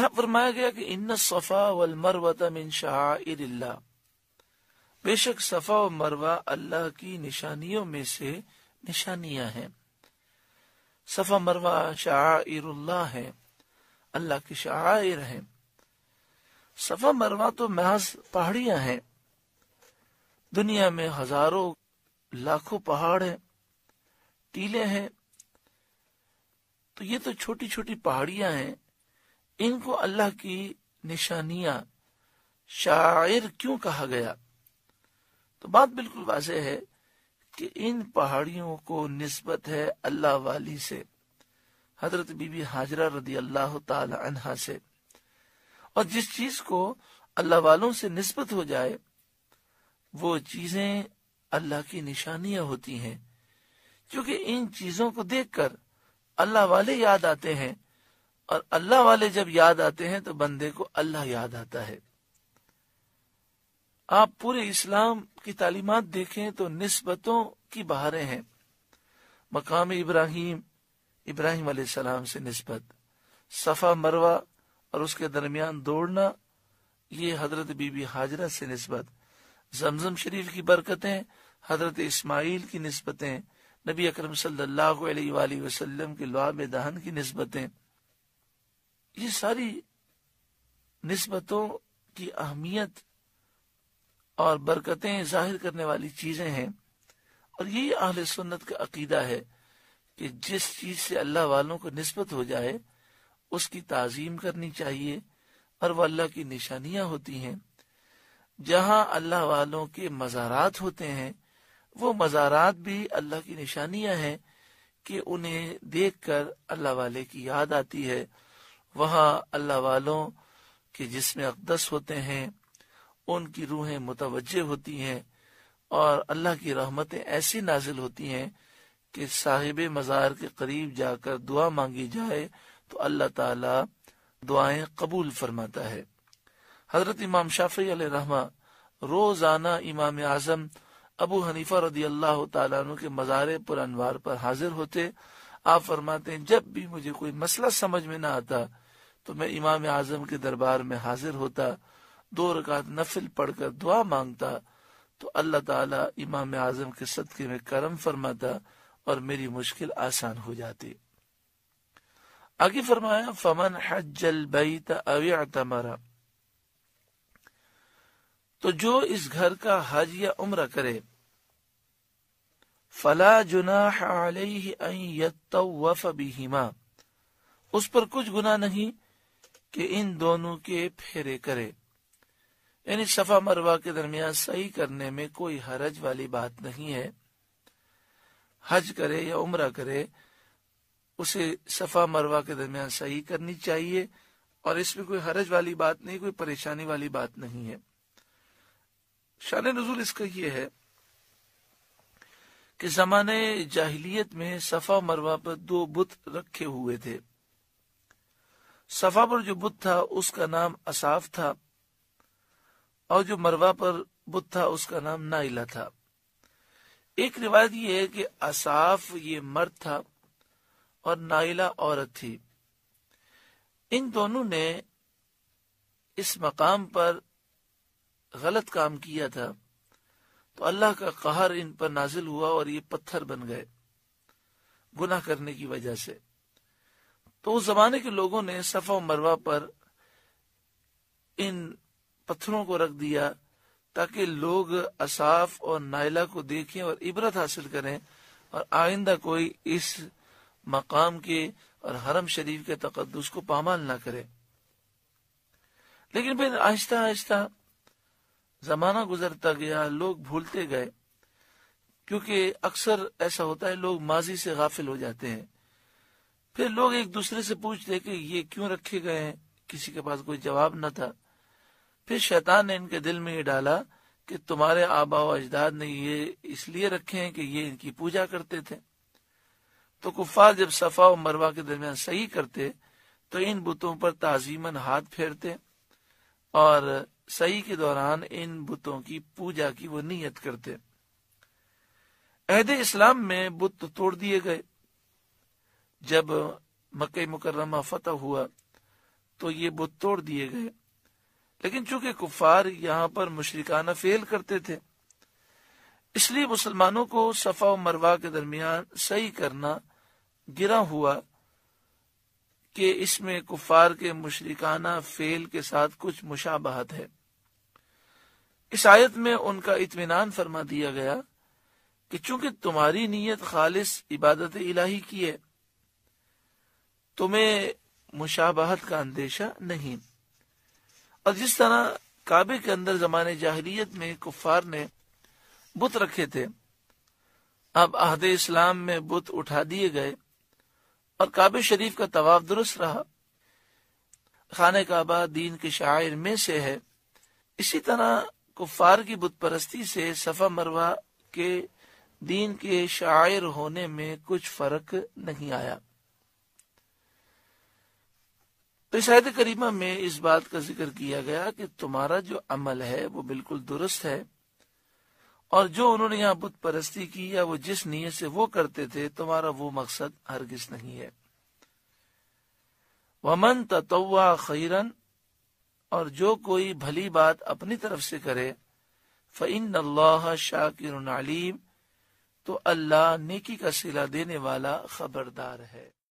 یہاں فرمایا گیا کہ ان الصفا والمروۃ من شعائر اللہ، بے شک صفا و مروہ اللہ کی نشانیوں میں سے نشانیاں ہیں۔ صفا مروہ شعائر اللہ ہیں، اللہ کی شعائر ہیں۔ صفا مروہ تو محض پہاڑیاں ہیں، دنیا میں ہزاروں لاکھوں پہاڑ ہیں، ٹیلے ہیں، تو یہ تو چھوٹی چھوٹی پہاڑیاں ہیں، ان کو اللہ کی نشانیاں شاعر کیوں کہا گیا؟ تو بات بالکل واضح ہے کہ ان پہاڑیوں کو نسبت ہے اللہ والی سے، حضرت بی بی ہاجرہ رضی اللہ تعالی عنہا سے، اور جس چیز کو اللہ والوں سے نسبت ہو جائے وہ چیزیں اللہ کی نشانیاں ہوتی ہیں، کیونکہ ان چیزوں کو دیکھ کر اللہ والے یاد آتے ہیں، اور اللہ والے جب یاد آتے ہیں تو بندے کو اللہ یاد آتا ہے۔ آپ پورے اسلام کی تعلیمات دیکھیں تو نسبتوں کی بہاریں ہیں۔ مقام ابراہیم، ابراہیم علیہ السلام سے نسبت، صفا مروہ اور اس کے درمیان دوڑنا، یہ حضرت بی بی ہاجرہ سے نسبت، زمزم شریف کی برکتیں، حضرت اسماعیل کی نسبتیں، نبی اکرم صلی اللہ علیہ وآلہ وسلم کے لعاب دہن کی نسبتیں، یہ ساری نسبتوں کی اہمیت اور برکتیں ظاہر کرنے والی چیزیں ہیں، اور یہی اہل سنت کا عقیدہ ہے کہ جس چیز سے اللہ والوں کو نسبت ہو جائے اس کی تعظیم کرنی چاہیے، اور وہ اللہ کی نشانیاں ہوتی ہیں۔ جہاں اللہ والوں کے مزارات ہوتے ہیں وہ مزارات بھی اللہ کی نشانیاں ہیں کہ انہیں دیکھ کر اللہ والے کی یاد آتی ہے۔ وہاں اللہ والوں کے جسم اقدس ہوتے ہیں، ان کی روحیں متوجہ ہوتی ہیں، اور اللہ کی رحمتیں ایسی نازل ہوتی ہیں کہ صاحب مزار کے قریب جا کر دعا مانگی جائے تو اللہ تعالی دعائیں قبول فرماتا ہے۔ حضرت امام شافعی علیہ رحمہ روزانہ امام اعظم ابو حنیفہ رضی اللہ تعالیٰ عنہ کے مزار پر انوار پر حاضر ہوتے۔ آپ فرماتے ہیں جب بھی مجھے کوئی مسئلہ سمجھ میں نہ آتا تو میں امام اعظم کے دربار میں حاضر ہوتا، 2 رکعت نفل پڑھ کر دعا مانگتا تو اللہ تعالیٰ امام اعظم کے صدقے میں کرم فرماتا اور میری مشکل آسان ہو جاتی۔ آگے فرمایا فمن حج البیت او اعتمر، تو جو اس گھر کا حج یا عمرہ کرے، فلا جناح علیہ ان یطوف بہما، اس پر کچھ گناہ نہیں کہ ان دونوں کے پھیرے کرے، یعنی صفا مروہ کے درمیان سعی کرنے میں کوئی حرج والی بات نہیں ہے۔ حج کرے یا عمرہ کرے اسے صفا مروہ کے درمیان سعی کرنی چاہیے، اور اس میں کوئی حرج والی بات نہیں، کوئی پریشانی والی بات نہیں ہے۔ شان نزول اس کا یہ ہے کہ زمانے جاہلیت میں صفا مروہ پر 2 بت رکھے ہوئے تھے۔ صفا پر جو بت تھا اس کا نام اصاف تھا، اور جو مروہ پر بت تھا اس کا نام نائلہ تھا۔ ایک روایت یہ ہے کہ اصاف یہ مرد تھا اور نائلہ عورت تھی۔ ان دونوں نے اس مقام پر غلط کام کیا تھا تو اللہ کا قہر ان پر نازل ہوا اور یہ پتھر بن گئے گناہ کرنے کی وجہ سے۔ تو اس زمانے کے لوگوں نے صفا و مروہ پر ان پتھروں کو رکھ دیا تاکہ لوگ اصاف اور نائلہ کو دیکھیں اور عبرت حاصل کریں، اور آئندہ کوئی اس مقام کے اور حرم شریف کے تقدس کو پامال نہ کرے۔ لیکن پھر آہستہ آہستہ زمانہ گزرتا گیا، لوگ بھولتے گئے، کیونکہ اکثر ایسا ہوتا ہے لوگ ماضی سے غافل ہو جاتے ہیں۔ پھر لوگ ایک دوسرے سے پوچھتے کہ یہ کیوں رکھے گئے ہیں، کسی کے پاس کوئی جواب نہ تھا۔ پھر شیطان نے ان کے دل میں یہ ڈالا کہ تمہارے آبا و اجداد نے یہ اس لیے رکھے ہیں کہ یہ ان کی پوجا کرتے تھے۔ تو کفار جب صفا و مروہ کے درمیان صحیح کرتے تو ان بتوں پر تعظیماً ہاتھ پھیرتے، اور صحیح کے دوران ان بتوں کی پوجا کی وہ نیت کرتے۔ عہد اسلام میں بت توڑ دیے گئے۔ جب مکہ مکرمہ فتح ہوا تو یہ بت توڑ دیے گئے، لیکن چونکہ کفار یہاں پر مشرکانہ فعل کرتے تھے، اس لیے مسلمانوں کو صفا و مروہ کے درمیان صحیح کرنا گرا ہوا کہ اس میں کفار کے مشرکانہ فعل کے ساتھ کچھ مشابہت ہے۔ اس آیت میں ان کا اطمینان فرما دیا گیا کہ چونکہ تمہاری نیت خالص عبادت الہی کی ہے، تمہیں مشابہت کا اندیشہ نہیں۔ اور جس طرح کعبے کے اندر زمانے جاہلیت میں کفار نے بت رکھے تھے، اب عہد اسلام میں بت اٹھا دیے گئے اور کعبہ شریف کا طواف درست رہا۔ خانہ کعبہ دین کے شعائر میں سے ہے، اسی طرح کفار کی بت پرستی سے صفا مروہ کے دین کے شاعر ہونے میں کچھ فرق نہیں آیا۔ تو اس آیت کریمہ میں اس بات کا ذکر کیا گیا کہ تمہارا جو عمل ہے وہ بالکل درست ہے، اور جو انہوں نے یہاں بت پرستی کی یا وہ جس نیت سے وہ کرتے تھے، تمہارا وہ مقصد ہرگز نہیں ہے۔ وَمَن تَطَوَّعَ خَيْرًا، اور جو کوئی بھلی بات اپنی طرف سے کرے، فَإِنَّ اللَّهَ شَاكِرٌ عَلِيمٌ، تو اللہ نیکی کا صلہ دینے والا خبردار ہے۔